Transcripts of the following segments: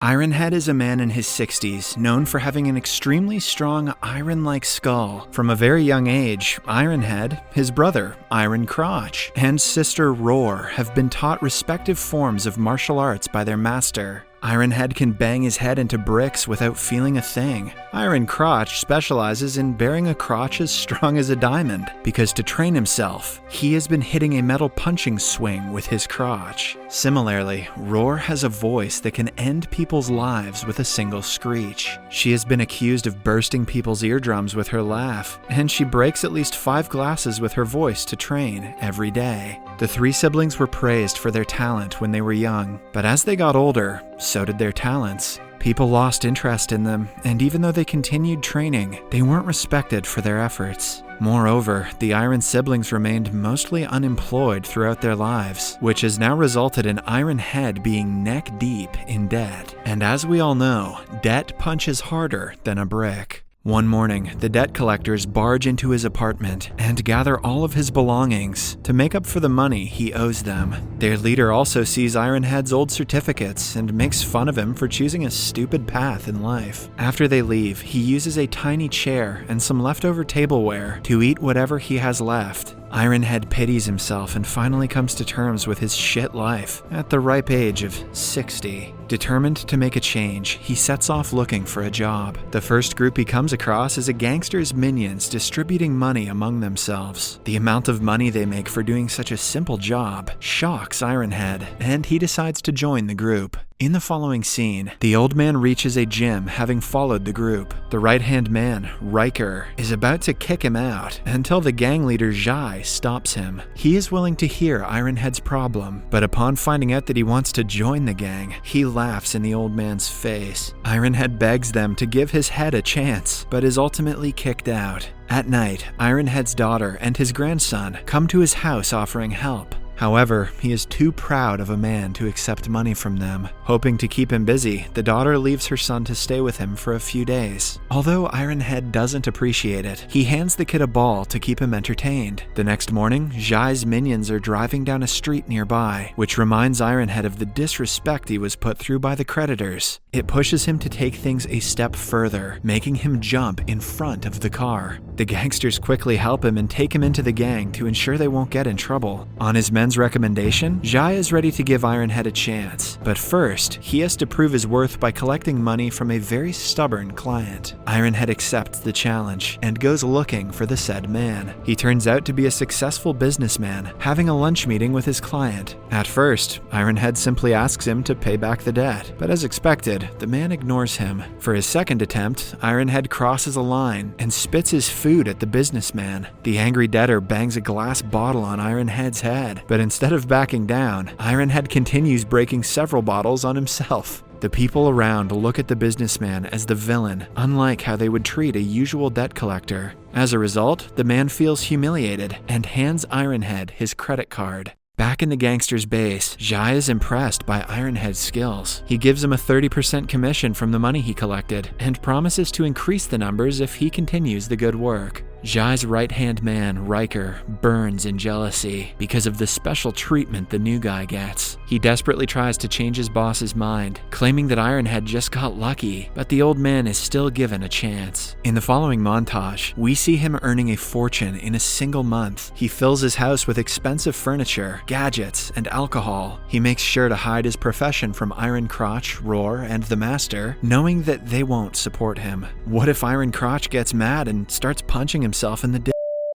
Ironhead is a man in his 60s, known for having an extremely strong iron-like skull. From a very young age, Ironhead, his brother, Iron Crotch, and sister Roar have been taught respective forms of martial arts by their master. Ironhead can bang his head into bricks without feeling a thing. Iron Crotch specializes in bearing a crotch as strong as a diamond, because to train himself, he has been hitting a metal punching swing with his crotch. Similarly, Roar has a voice that can end people's lives with a single screech. She has been accused of bursting people's eardrums with her laugh, and she breaks at least 5 glasses with her voice to train every day. The 3 siblings were praised for their talent when they were young, but as they got older, so did their talents. People lost interest in them, and even though they continued training, they weren't respected for their efforts. Moreover, the Iron siblings remained mostly unemployed throughout their lives, which has now resulted in Ironhead being neck-deep in debt. And as we all know, debt punches harder than a brick. One morning, the debt collectors barge into his apartment and gather all of his belongings to make up for the money he owes them. Their leader also sees Ironhead's old certificates and makes fun of him for choosing a stupid path in life. After they leave, he uses a tiny chair and some leftover tableware to eat whatever he has left. Ironhead pities himself and finally comes to terms with his shit life at the ripe age of 60. Determined to make a change, he sets off looking for a job. The first group he comes across is a gangster's minions distributing money among themselves. The amount of money they make for doing such a simple job shocks Ironhead, and he decides to join the group. In the following scene, the old man reaches a gym having followed the group. The right-hand man, Riker, is about to kick him out until the gang leader Jai stops him. He is willing to hear Ironhead's problem, but upon finding out that he wants to join the gang, he laughs in the old man's face. Ironhead begs them to give his head a chance, but is ultimately kicked out. At night, Ironhead's daughter and his grandson come to his house offering help. However, he is too proud of a man to accept money from them. Hoping to keep him busy, the daughter leaves her son to stay with him for a few days. Although Ironhead doesn't appreciate it, he hands the kid a ball to keep him entertained. The next morning, Jai's minions are driving down a street nearby, which reminds Ironhead of the disrespect he was put through by the creditors. It pushes him to take things a step further, making him jump in front of the car. The gangsters quickly help him and take him into the gang to ensure they won't get in trouble. On his men's recommendation, Jai is ready to give Ironhead a chance, but first, he has to prove his worth by collecting money from a very stubborn client. Ironhead accepts the challenge and goes looking for the said man. He turns out to be a successful businessman, having a lunch meeting with his client. At first, Ironhead simply asks him to pay back the debt, but as expected, the man ignores him. For his second attempt, Ironhead crosses a line and spits his food at the businessman. The angry debtor bangs a glass bottle on Ironhead's head, but instead of backing down, Ironhead continues breaking several bottles on himself. The people around look at the businessman as the villain, unlike how they would treat a usual debt collector. As a result, the man feels humiliated and hands Ironhead his credit card. Back in the gangster's base, Jai is impressed by Ironhead's skills. He gives him a 30% commission from the money he collected and promises to increase the numbers if he continues the good work. Jai's right-hand man, Riker, burns in jealousy because of the special treatment the new guy gets. He desperately tries to change his boss's mind, claiming that Ironhead just got lucky, but the old man is still given a chance. In the following montage, we see him earning a fortune in a single month. He fills his house with expensive furniture, gadgets, and alcohol. He makes sure to hide his profession from Iron Crotch, Roar, and the Master, knowing that they won't support him. What if Iron Crotch gets mad and starts punching himself in the dick?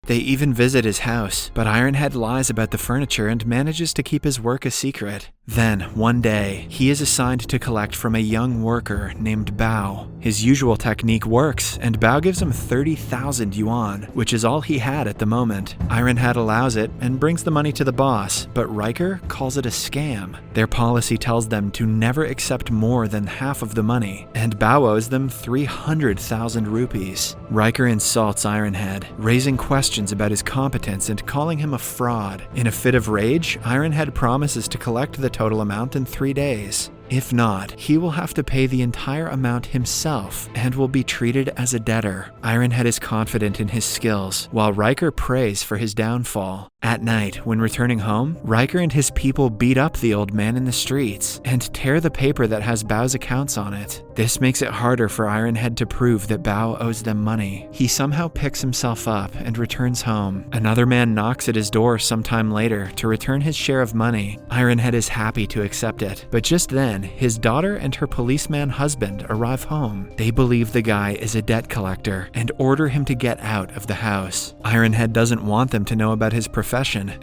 They even visit his house, but Ironhead lies about the furniture and manages to keep his work a secret. Then, one day, he is assigned to collect from a young worker named Bao. His usual technique works, and Bao gives him 30,000 yuan, which is all he had at the moment. Ironhead allows it and brings the money to the boss, but Riker calls it a scam. Their policy tells them to never accept more than half of the money, and Bao owes them 300,000 rupees. Riker insults Ironhead, raising questions about his competence and calling him a fraud. In a fit of rage, Ironhead promises to collect the total amount in 3 days. If not, he will have to pay the entire amount himself and will be treated as a debtor. Ironhead is confident in his skills, while Riker prays for his downfall. At night, when returning home, Riker and his people beat up the old man in the streets and tear the paper that has Bao's accounts on it. This makes it harder for Ironhead to prove that Bao owes them money. He somehow picks himself up and returns home. Another man knocks at his door sometime later to return his share of money. Ironhead is happy to accept it, but just then, his daughter and her policeman husband arrive home. They believe the guy is a debt collector and order him to get out of the house. Ironhead doesn't want them to know about his profession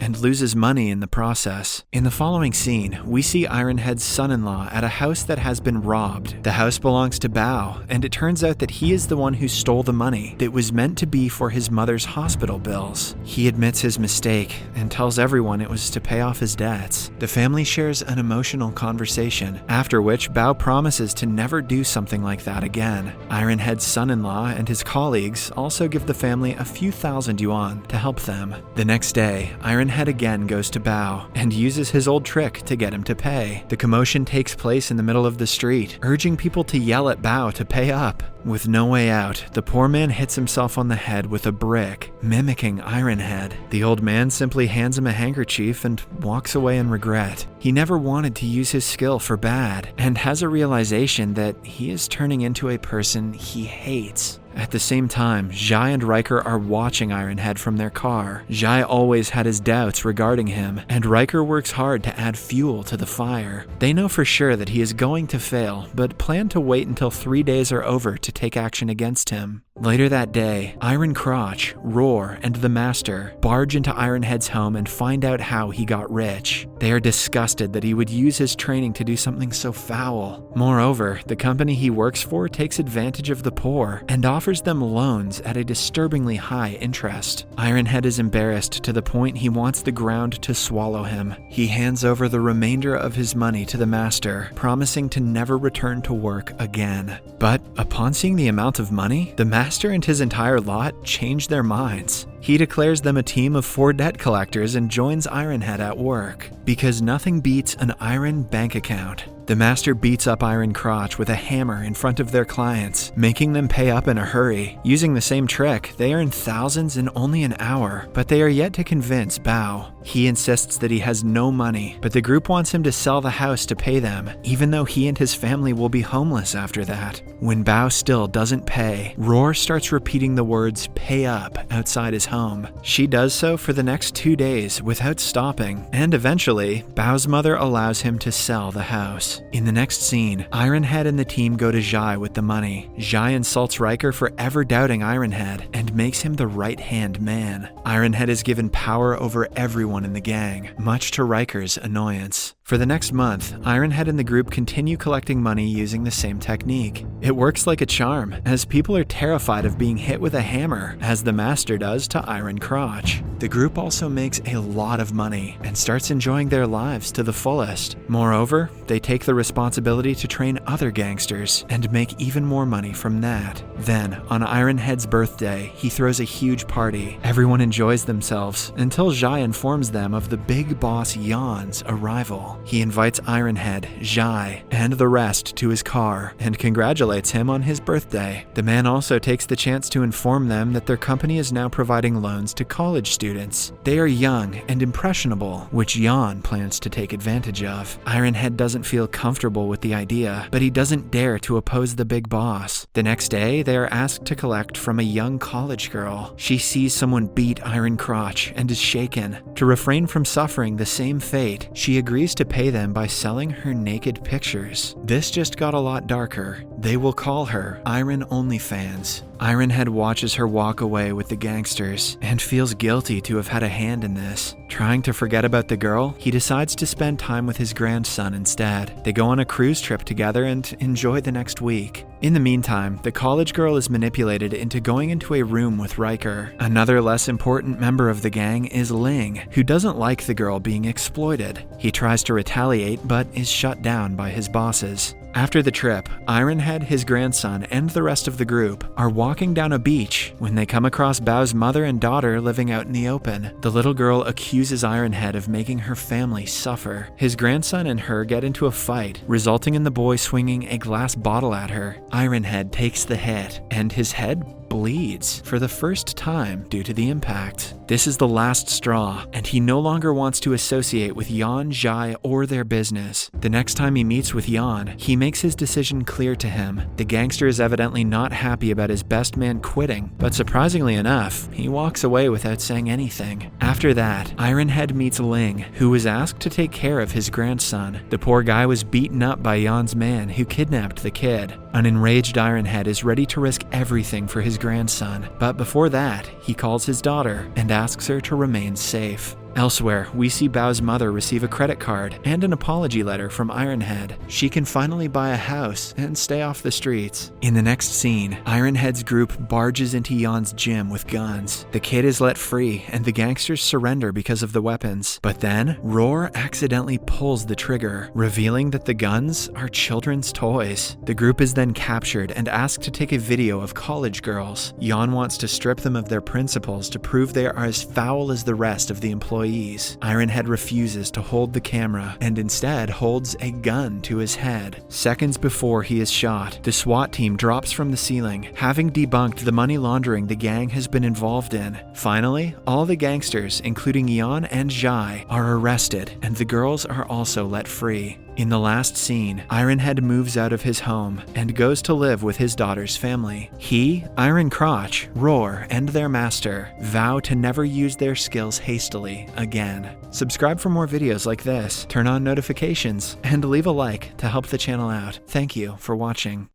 and loses money in the process. In the following scene, we see Ironhead's son-in-law at a house that has been robbed. The house belongs to Bao, and it turns out that he is the one who stole the money that was meant to be for his mother's hospital bills. He admits his mistake and tells everyone it was to pay off his debts. The family shares an emotional conversation, after which Bao promises to never do something like that again. Ironhead's son-in-law and his colleagues also give the family a few thousand yuan to help them. The next day, Ironhead again goes to Bao and uses his old trick to get him to pay. The commotion takes place in the middle of the street, urging people to yell at Bao to pay up. With no way out, the poor man hits himself on the head with a brick, mimicking Ironhead. The old man simply hands him a handkerchief and walks away in regret. He never wanted to use his skill for bad, and has a realization that he is turning into a person he hates. At the same time, Zhai and Riker are watching Ironhead from their car. Zhai always had his doubts regarding him, and Riker works hard to add fuel to the fire. They know for sure that he is going to fail, but plan to wait until 3 days are over to take action against him. Later that day, Iron Crotch, Roar, and the Master barge into Ironhead's home and find out how he got rich. They are disgusted that he would use his training to do something so foul. Moreover, the company he works for takes advantage of the poor and offers them loans at a disturbingly high interest. Ironhead is embarrassed to the point he wants the ground to swallow him. He hands over the remainder of his money to the Master, promising to never return to work again. But upon seeing the amount of money, the Master and his entire lot change their minds. He declares them a team of 4 debt collectors and joins Ironhead at work, because nothing beats an iron bank account. The Master beats up Iron Crotch with a hammer in front of their clients, making them pay up in a hurry. Using the same trick, they earn thousands in only an hour, but they are yet to convince Bao. He insists that he has no money, but the group wants him to sell the house to pay them, even though he and his family will be homeless after that. When Bao still doesn't pay, Roar starts repeating the words "pay up" outside his home. She does so for the next 2 days without stopping, and eventually, Bao's mother allows him to sell the house. In the next scene, Ironhead and the team go to Zhai with the money. Zhai insults Riker for ever doubting Ironhead and makes him the right-hand man. Ironhead is given power over everyone in the gang, much to Riker's annoyance. For the next month, Ironhead and the group continue collecting money using the same technique. It works like a charm, as people are terrified of being hit with a hammer, as the Master does to Iron Crotch. The group also makes a lot of money and starts enjoying their lives to the fullest. Moreover, they take the responsibility to train other gangsters and make even more money from that. Then, on Ironhead's birthday, he throws a huge party. Everyone enjoys themselves until Zhai informs them of the big boss Yan's arrival. He invites Ironhead, Zhai, and the rest to his car and congratulates him on his birthday. The man also takes the chance to inform them that their company is now providing loans to college students. They are young and impressionable, which Yan plans to take advantage of. Ironhead doesn't feel comfortable with the idea, but he doesn't dare to oppose the big boss. The next day, they are asked to collect from a young college girl. She sees someone beat Iron Crotch and is shaken. To refrain from suffering the same fate, she agrees to pay them by selling her naked pictures. This just got a lot darker. They will call her Iron OnlyFans. Ironhead watches her walk away with the gangsters and feels guilty to have had a hand in this. Trying to forget about the girl, he decides to spend time with his grandson instead. They go on a cruise trip together and enjoy the next week. In the meantime, the college girl is manipulated into going into a room with Riker. Another less important member of the gang is Ling, who doesn't like the girl being exploited. He tries to retaliate but is shut down by his bosses. After the trip, Ironhead, his grandson, and the rest of the group are walking down a beach when they come across Bao's mother and daughter living out in the open. The little girl accuses Ironhead of making her family suffer. His grandson and her get into a fight, resulting in the boy swinging a glass bottle at her. Ironhead takes the hit, and his head bleeds for the first time due to the impact. This is the last straw, and he no longer wants to associate with Jan, Jai, or their business. The next time he meets with Jan, he makes his decision clear to him. The gangster is evidently not happy about his best man quitting, but surprisingly enough, he walks away without saying anything. After that, Ironhead meets Ling, who was asked to take care of his grandson. The poor guy was beaten up by Jan's man who kidnapped the kid. An enraged Ironhead is ready to risk everything for his grandson, but before that, he calls his daughter and asks her to remain safe. Elsewhere, we see Bao's mother receive a credit card and an apology letter from Ironhead. She can finally buy a house and stay off the streets. In the next scene, Ironhead's group barges into Jan's gym with guns. The kid is let free and the gangsters surrender because of the weapons. But then, Roar accidentally pulls the trigger, revealing that the guns are children's toys. The group is then captured and asked to take a video of college girls. Jan wants to strip them of their principles to prove they are as foul as the rest of the employees. Ironhead refuses to hold the camera and instead holds a gun to his head. Seconds before he is shot, the SWAT team drops from the ceiling, having debunked the money laundering the gang has been involved in. Finally, all the gangsters, including Jan and Jai, are arrested, and the girls are also let free. In the last scene, Ironhead moves out of his home and goes to live with his daughter's family. He, Iron Crotch, Roar, and their master vow to never use their skills hastily again. Subscribe for more videos like this, turn on notifications, and leave a like to help the channel out. Thank you for watching.